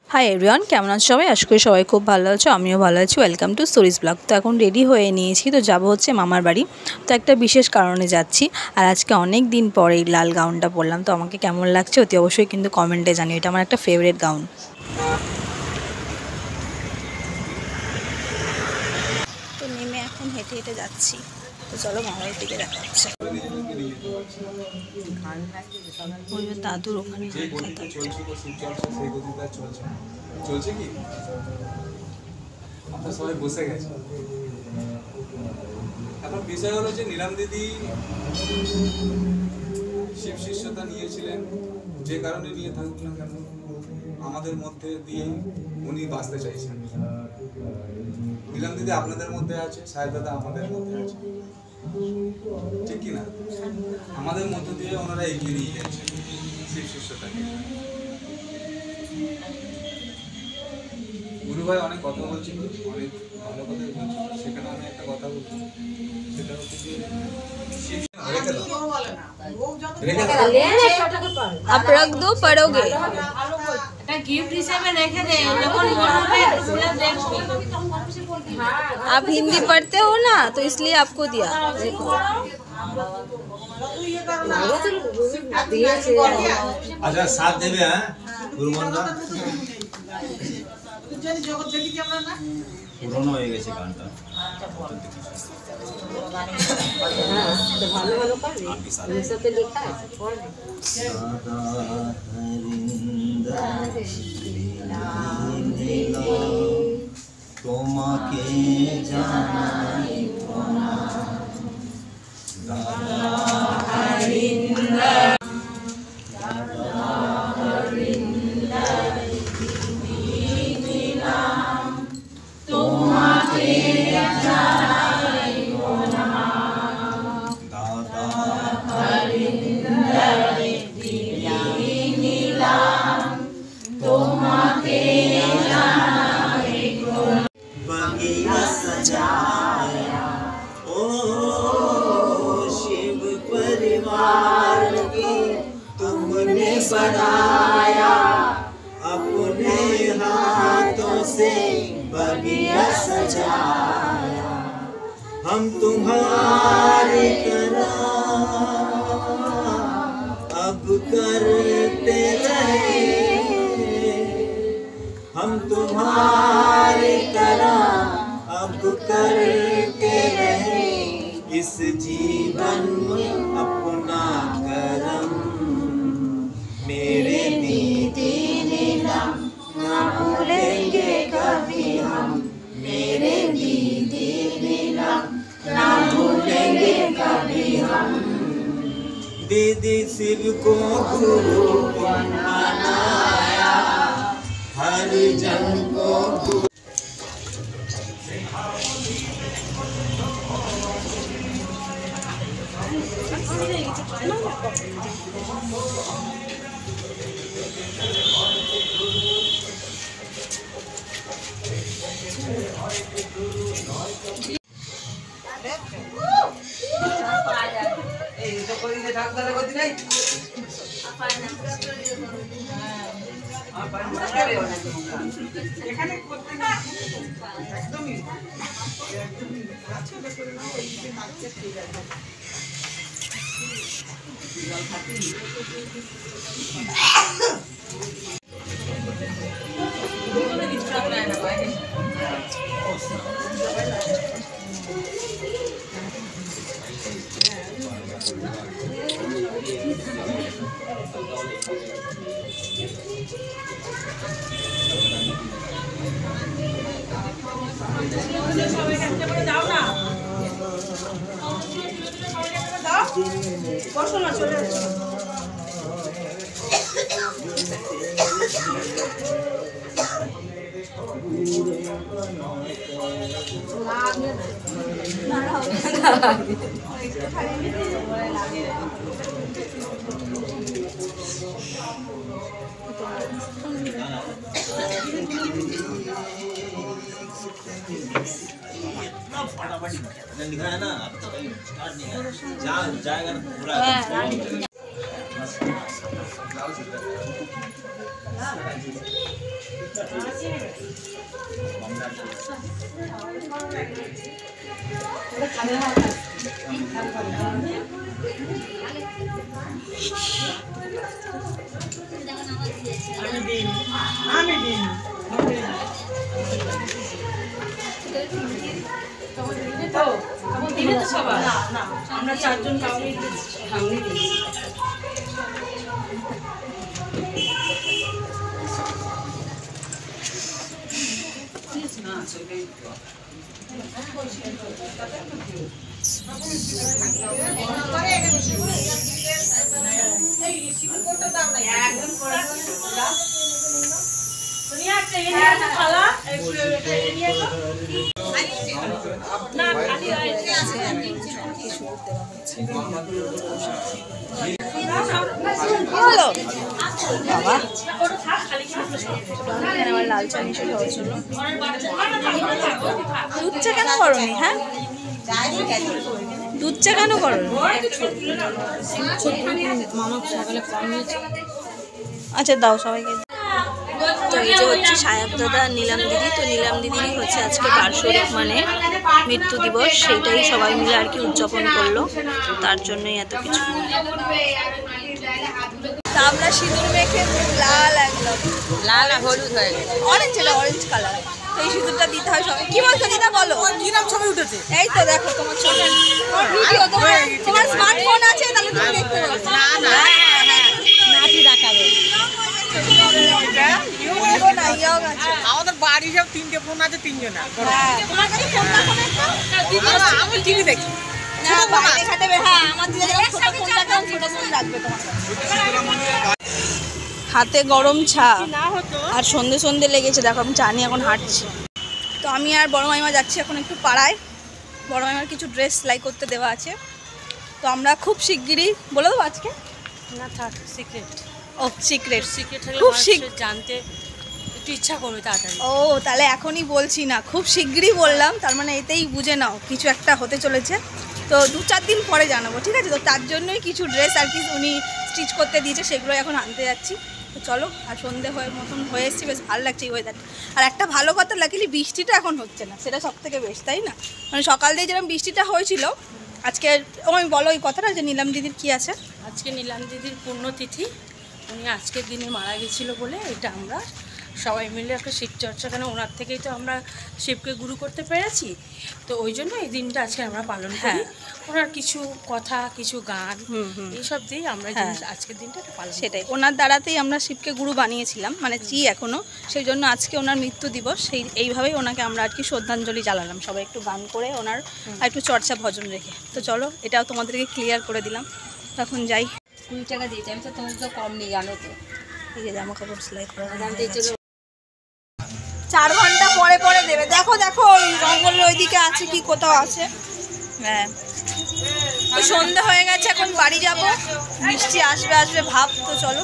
High everyone केमन आछो सबाई आशा करी सबाई खूब भालो आछो आमिओ भालो आछि। Welcome to stories blog. तो एखन रेडी हये निয়েছি तो जाबो होच्छे मामार बाड़ी। तो एक विशेष कारणे जाচ্ছি আর আজকে অনেক দিন পরে এই লাল গাউনটা পরলাম। তো আমাকে কেমন লাগছে অতি অবশ্যই কিন্তু কমেন্টে জানিও। এটা আমার একটা ফেভারিট গাউন। তো নেমে এখন হেঁটে হেঁটে যাচ্ছি। তো চলো মামার দিকে দেখা হচ্ছে। ওই দাদুর ওখানে চলছে কি আমরা সবাই বসে গেছি। এখন বিষয় হলো যে নীলাম দিদি শিব শিষ্যতা নিয়েছিলেন, যে কারণে নিয়ে থাকুক না কেন আমাদের মধ্যে দিয়ে উনি বাঁচতে চাইছেন। নীলাম দিদি আপনাদের মধ্যে আছে, সাহেব দাদা আমাদের মধ্যে আছে, ঠিক কিনা? আমাদের মধ্য দিয়ে ওনারা এগিয়ে নিয়ে যাচ্ছেন শিব শিষ্যতাকে। গুরু ভাই অনেক কথা বলছিল, অনেক ভালো কথাই বলছিল। সেখানে আমি একটা কথা বলছি, সেটা হচ্ছে যে आप रख दो पढ़ोगे गिफ्ट हिसाब रेखे दे जब आप हिंदी पढ़ते हो ना तो इसलिए आपको दिया। अच्छा साथ देवे हैं गुरुमंडा পুরনো হয়ে গেছে গানটা। তোমাকে জানাই बगिया सजाया ओ शिव परिवार की तुमने बनाया, अपने हाथों से बगिया सजाया। हम तुम्हारी तरह अब करते रहे, हम तुम्हारी तरह अब करते रहे। इस जीवन में अपना करम, मेरे दीदी नीलम ना भूलेंगे कभी हम, मेरे दीदी नीलम ना भूलेंगे कभी हम। दीदी शिव को गुरु बनाया, हर जन को বসো না চলে যাচ্ছে। फटाफट लिखा है ना, अब तो स्टार्ट नहीं है, जहाँ जाएगा ना पूरा। আমরা 4 জন কাউকে ভাঙনি দিই। আমার লাল চা মিশে হয়েছিল। দুধ চা কেন করনি? হ্যাঁ, দুধ চা কেন করনি? আচ্ছা দাও সবাইকে। তো এই যে হচ্ছে সাহেব দাদা নিলাম দিদি। তো নিলাম দিদিরই হচ্ছে আজকে বার্ষিক মানে মৃত্যু দিবস, সেইটাই সবাই মিলে আর কি উদযাপন করলো, তার জন্যই এত কিছু। আমরা সিঁদুর মেখে লাল একদম লাল আর হলুদ হয়ে গেছে, অরেঞ্জ, এটা অরেঞ্জ কালার। তো এই সিঁদুরটা দিতে হয় সবাই। কি বলছো দিদা বলো? কিরম ছবি উঠেছে? এই তো দেখো তোমার ছবি, তোমার স্মার্টফোন আছে, তাহলে তুমি দেখতে পারো। না না নাতি দেখাবে। আমাদের বাড়ি সব 3টে ফোন আছে, 3 জন। তোমার কাছে ফোন রাখো না একটু? আমি টিভি দেখি। না বাইরে খাটাবে। হ্যাঁ, আমার দিদা যখন ছোট ফোন রাখবে, ছোট ফোন রাখবে তোমার কাছে। হাতে গরম চা আর সন্ধে সন্ধে লেগেছে, দেখো আমি চা নিয়ে এখন হাঁটছি। তো আমি আর বড় মাইমা যাচ্ছি এখন একটু পাড়ায়। বড় মাইমার কিছু ড্রেস সেলাই করতে দেওয়া আছে, তো আমরা খুব শিগগিরই বলে দেবো আজকে। না থাক, সিক্রেট। ও সিক্রেট, সিক্রেট হলে খুব মানুষের জানতে একটু ইচ্ছা করবে তাড়াতাড়ি। ও তাহলে এখনই বলছি না, খুব শিগগিরই বললাম, তার মানে এতেই বুঝে নাও কিছু একটা হতে চলেছে। তো 2-4 দিন পরে জানাবো, ঠিক আছে? তো তার জন্যই কিছু ড্রেস আর কি উনি স্টিচ করতে দিয়েছে, সেগুলো এখন আনতে যাচ্ছি। তো চলো, আর সন্ধে হয়ে মতন হয়ে এসেছি, বেশ ভালো লাগছে এই ওয়েদারটা। আর একটা ভালো কথা, লাকিলি বৃষ্টিটা এখন হচ্ছে না, সেটা সব থেকে বেশ, তাই না? মানে সকাল দিয়ে যেরকম বৃষ্টিটা হয়েছিল আজকে। আমি বলো ওই কথাটা যে নিলাম দিদির কি আছে? আজকে নীলাম দিদির পুণ্যতিথি, উনি আজকের দিনে মারা গেছিলো বলে এটা আমরা সবাই মিলে একটা শিবচর্চা, কেন ওনার থেকেই তো আমরা শিবকে গুরু করতে পেরেছি। তো ওই জন্য এই দিনটা আজকে আমরা পালন করি। ওনার কিছু কথা, কিছু গান, এইসব দিয়েই আমরা আজকের দিনটা পালন করি। সেটাই, ওনার দ্বারাতেই আমরা শিবকে গুরু বানিয়েছিলাম, মানে এখনও। সেই জন্য আজকে ওনার মৃত্যু দিবস, এইভাবেই ওনাকে আমরা আর কি শ্রদ্ধাঞ্জলি জানালাম, সবাই একটু গান করে ওনার আর একটু চর্চা ভজন রেখে। তো চলো, এটাও তোমাদেরকে ক্লিয়ার করে দিলাম। তখন যাই। 20 টাকা দিয়েছি আমি, তো তুমি তো কম নেই জানো তো। এই যে জামা কাপড় সেলাই করা দাম দিয়েছিল 4 ঘন্টা পরে পরে দেবে। দেখো দেখো ওই জঙ্গলের ওইদিকে আছে কি কোথাও আছে। হ্যাঁ, তো সন্ধ্যা হয়ে গেছে, এখন বাড়ি যাব, বৃষ্টি আসবে আসবে ভাব। তো চলো।